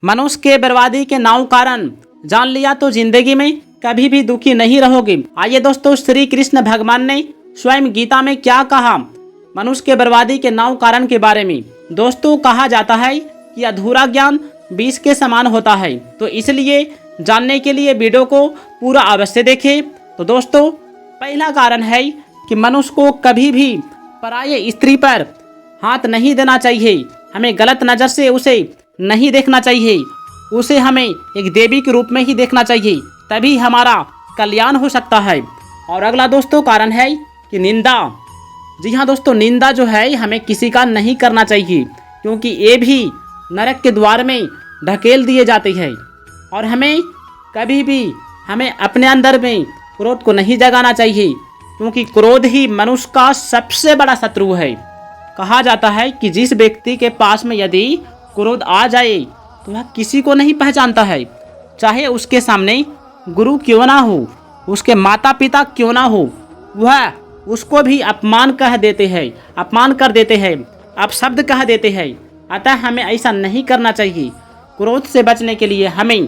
मनुष्य के बर्बादी के 9 कारण जान लिया तो जिंदगी में कभी भी दुखी नहीं रहोगे। आइए दोस्तों, श्री कृष्ण भगवान ने स्वयं गीता में क्या कहा मनुष्य के बर्बादी के 9 कारण के बारे में। दोस्तों, कहा जाता है कि अधूरा ज्ञान विष के समान होता है, तो इसलिए जानने के लिए वीडियो को पूरा अवश्य देखें। तो दोस्तों, पहला कारण है कि मनुष्य को कभी भी पराये स्त्री पर हाथ नहीं देना चाहिए। हमें गलत नज़र से उसे नहीं देखना चाहिए। उसे हमें एक देवी के रूप में ही देखना चाहिए, तभी हमारा कल्याण हो सकता है। और अगला दोस्तों कारण है कि निंदा। जी हाँ दोस्तों, निंदा जो है हमें किसी का नहीं करना चाहिए, क्योंकि ये भी नरक के द्वार में ढकेल दिए जाते हैं। और हमें कभी भी अपने अंदर में क्रोध को नहीं जगाना चाहिए, क्योंकि क्रोध ही मनुष्य का सबसे बड़ा शत्रु है। कहा जाता है कि जिस व्यक्ति के पास में यदि क्रोध आ जाए तो वह किसी को नहीं पहचानता है, चाहे उसके सामने गुरु क्यों ना हो, उसके माता पिता क्यों ना हो, वह उसको भी अपमान कह देते हैं, अपमान कर देते हैं, अपशब्द कह देते हैं। अतः हमें ऐसा नहीं करना चाहिए। क्रोध से बचने के लिए हमें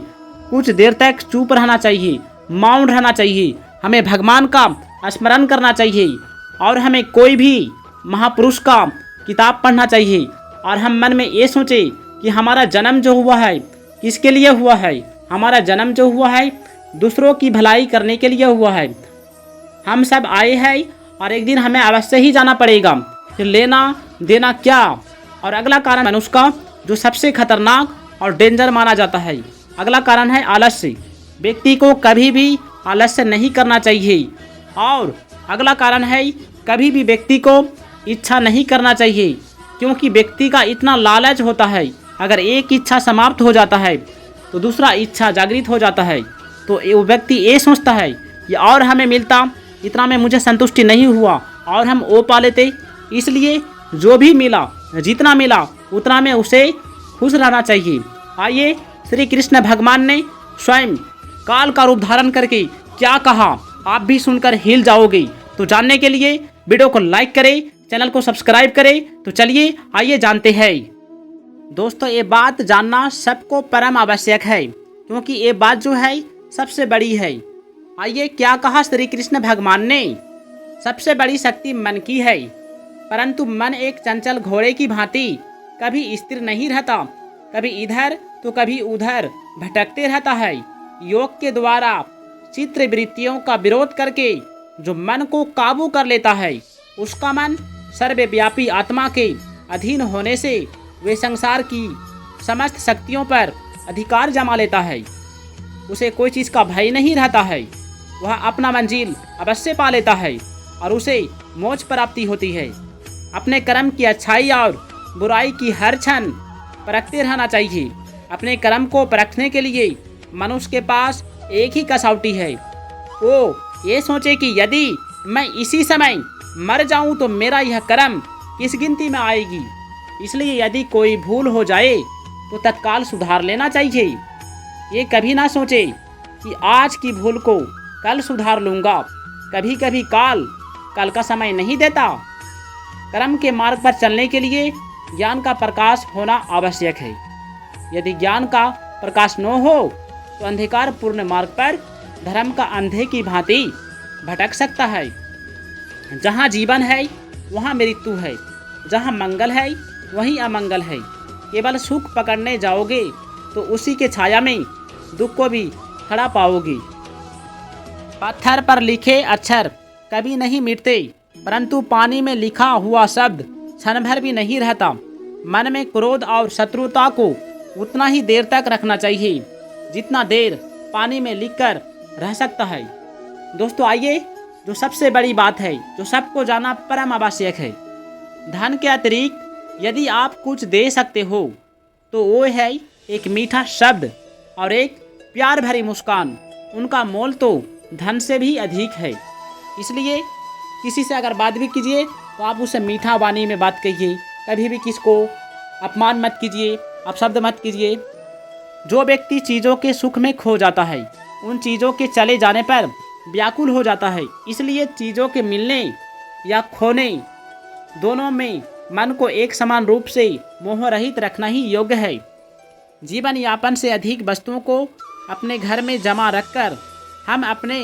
कुछ देर तक चुप रहना चाहिए, मौन रहना चाहिए। हमें भगवान का स्मरण करना चाहिए और हमें कोई भी महापुरुष का किताब पढ़ना चाहिए। और हम मन में ये सोचें कि हमारा जन्म जो हुआ है किसके लिए हुआ है। हमारा जन्म जो हुआ है दूसरों की भलाई करने के लिए हुआ है। हम सब आए हैं और एक दिन हमें अवश्य ही जाना पड़ेगा, फिर लेना देना क्या। और अगला कारण मनुष्य का जो सबसे खतरनाक और डेंजर माना जाता है, अगला कारण है आलस्य। व्यक्ति को कभी भी आलस्य नहीं करना चाहिए। और अगला कारण है कभी भी व्यक्ति को इच्छा नहीं करना चाहिए, क्योंकि व्यक्ति का इतना लालच होता है, अगर एक इच्छा समाप्त हो जाता है तो दूसरा इच्छा जागृत हो जाता है। तो वो व्यक्ति ये सोचता है कि और हमें मिलता, इतना में मुझे संतुष्टि नहीं हुआ और हम वो पा लेते। इसलिए जो भी मिला, जितना मिला उतना में उसे खुश रहना चाहिए। आइए, श्री कृष्ण भगवान ने स्वयं काल का रूप धारण करके क्या कहा, आप भी सुनकर हिल जाओगे। तो जानने के लिए वीडियो को लाइक करें, चैनल को सब्सक्राइब करें। तो चलिए आइए जानते हैं। दोस्तों, ये बात जानना सबको परम आवश्यक है, क्योंकि ये बात जो है सबसे बड़ी है। आइए, क्या कहा श्री कृष्ण भगवान ने। सबसे बड़ी शक्ति मन की है, परंतु मन एक चंचल घोड़े की भांति कभी स्थिर नहीं रहता, कभी इधर तो कभी उधर भटकते रहता है। योग के द्वारा चित्र वृत्तियों का विरोध करके जो मन को काबू कर लेता है, उसका मन सर्वव्यापी आत्मा के अधीन होने से वे संसार की समस्त शक्तियों पर अधिकार जमा लेता है। उसे कोई चीज़ का भय नहीं रहता है, वह अपना मंजिल अवश्य पा लेता है और उसे मोक्ष प्राप्ति होती है। अपने कर्म की अच्छाई और बुराई की हर क्षण परखते रहना चाहिए। अपने कर्म को परखने के लिए मनुष्य के पास एक ही कसौटी है, वो ये सोचे कि यदि मैं इसी समय मर जाऊं तो मेरा यह कर्म किस गिनती में आएगी। इसलिए यदि कोई भूल हो जाए तो तत्काल सुधार लेना चाहिए। ये कभी ना सोचे कि आज की भूल को कल सुधार लूँगा। कभी कभी कल का समय नहीं देता। कर्म के मार्ग पर चलने के लिए ज्ञान का प्रकाश होना आवश्यक है। यदि ज्ञान का प्रकाश न हो तो अंधकार पूर्ण मार्ग पर धर्म का अंधे की भांति भटक सकता है। जहाँ जीवन है वहाँ मृत्यु है, जहाँ मंगल है वहीं अमंगल है। केवल सुख पकड़ने जाओगे तो उसी के छाया में दुख को भी खड़ा पाओगे। पत्थर पर लिखे अक्षर कभी नहीं मिटते, परंतु पानी में लिखा हुआ शब्द क्षण भर भी नहीं रहता। मन में क्रोध और शत्रुता को उतना ही देर तक रखना चाहिए जितना देर पानी में लिखकर रह सकता है। दोस्तों, आइए, जो सबसे बड़ी बात है, जो सबको जानना परम आवश्यक है, धन के अतिरिक्त यदि आप कुछ दे सकते हो तो वो है एक मीठा शब्द और एक प्यार भरी मुस्कान। उनका मोल तो धन से भी अधिक है। इसलिए किसी से अगर बात भी कीजिए तो आप उससे मीठा वाणी में बात कहिए। कभी भी किसको अपमान मत कीजिए, अपशब्द मत कीजिए। जो व्यक्ति चीज़ों के सुख में खो जाता है, उन चीज़ों के चले जाने पर व्याकुल हो जाता है। इसलिए चीज़ों के मिलने या खोने दोनों में मन को एक समान रूप से मोह रहित रखना ही योग्य है। जीवन यापन से अधिक वस्तुओं को अपने घर में जमा रखकर हम अपने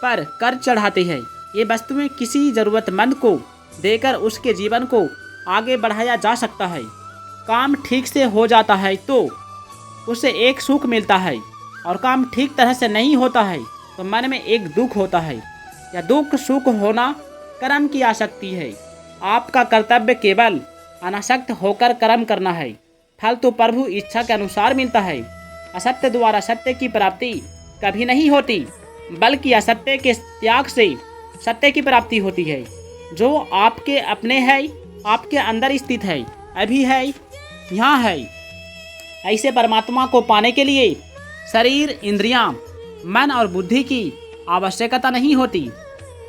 पर कर चढ़ाते हैं। ये वस्तुएं किसी ज़रूरतमंद को देकर उसके जीवन को आगे बढ़ाया जा सकता है। काम ठीक से हो जाता है तो उसे एक सुख मिलता है, और काम ठीक तरह से नहीं होता है तो मन में एक दुख होता है। यह दुख सुख होना कर्म की आसक्ति है। आपका कर्तव्य केवल अनासक्त होकर कर्म करना है। फल तो प्रभु इच्छा के अनुसार मिलता है। असत्य द्वारा सत्य की प्राप्ति कभी नहीं होती, बल्कि असत्य के त्याग से सत्य की प्राप्ति होती है। जो आपके अपने है, आपके अंदर स्थित है, अभी है, यहाँ है। ऐसे परमात्मा को पाने के लिए शरीर, इंद्रियां, मन और बुद्धि की आवश्यकता नहीं होती,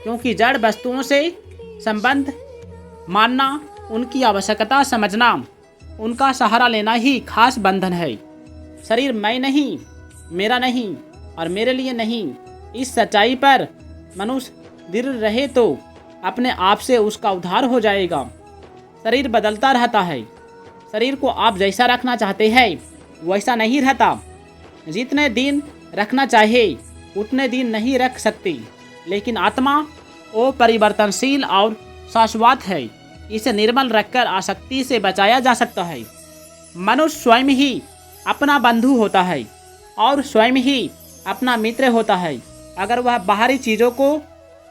क्योंकि जड़ वस्तुओं से संबंध मानना, उनकी आवश्यकता समझना, उनका सहारा लेना ही खास बंधन है। शरीर मैं नहीं, मेरा नहीं और मेरे लिए नहीं, इस सच्चाई पर मनुष्य दृढ़ रहे तो अपने आप से उसका उद्धार हो जाएगा। शरीर बदलता रहता है। शरीर को आप जैसा रखना चाहते हैं वैसा नहीं रहता। जितने दिन रखना चाहे उतने दिन नहीं रख सकती, लेकिन आत्मा वो परिवर्तनशील और शाश्वत है। इसे निर्मल रखकर आसक्ति से बचाया जा सकता है। मनुष्य स्वयं ही अपना बंधु होता है और स्वयं ही अपना मित्र होता है। अगर वह बाहरी चीज़ों को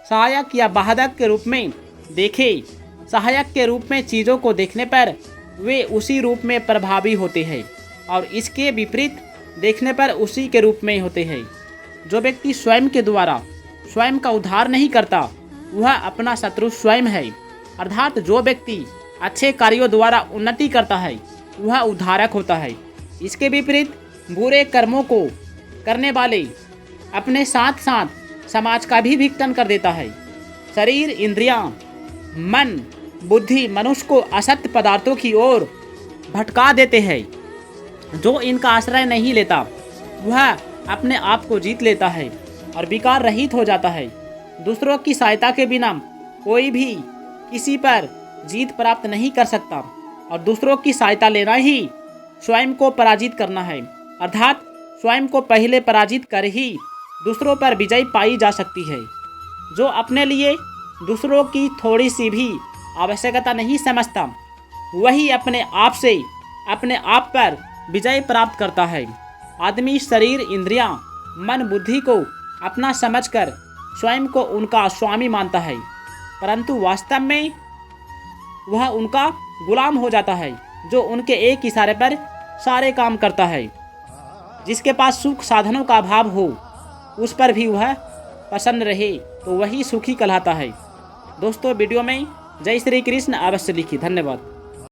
सहायक या बाधक के रूप में देखे, सहायक के रूप में चीज़ों को देखने पर वे उसी रूप में प्रभावी होते हैं, और इसके विपरीत देखने पर उसी के रूप में होते हैं। जो व्यक्ति स्वयं के द्वारा स्वयं का उद्धार नहीं करता वह अपना शत्रु स्वयं है। अर्थात जो व्यक्ति अच्छे कार्यों द्वारा उन्नति करता है वह उद्धारक होता है। इसके विपरीत बुरे कर्मों को करने वाले अपने साथ साथ समाज का भी विघटन कर देता है। शरीर, इंद्रियां, मन, बुद्धि मनुष्य को असत्य पदार्थों की ओर भटका देते हैं। जो इनका आश्रय नहीं लेता वह अपने आप को जीत लेता है और विकार रहित हो जाता है। दूसरों की सहायता के बिना कोई भी किसी पर जीत प्राप्त नहीं कर सकता, और दूसरों की सहायता लेना ही स्वयं को पराजित करना है। अर्थात स्वयं को पहले पराजित कर ही दूसरों पर विजय पाई जा सकती है। जो अपने लिए दूसरों की थोड़ी सी भी आवश्यकता नहीं समझता वही अपने आप से अपने आप पर विजय प्राप्त करता है। आदमी शरीर, इंद्रियां, मन, बुद्धि को अपना समझकर स्वयं को उनका स्वामी मानता है, परंतु वास्तव में वह उनका गुलाम हो जाता है, जो उनके एक इशारे पर सारे काम करता है। जिसके पास सुख साधनों का अभाव हो उस पर भी वह प्रसन्न रहे तो वही सुखी कहलाता है। दोस्तों, वीडियो में जय श्री कृष्ण अवश्य लिखिए। धन्यवाद।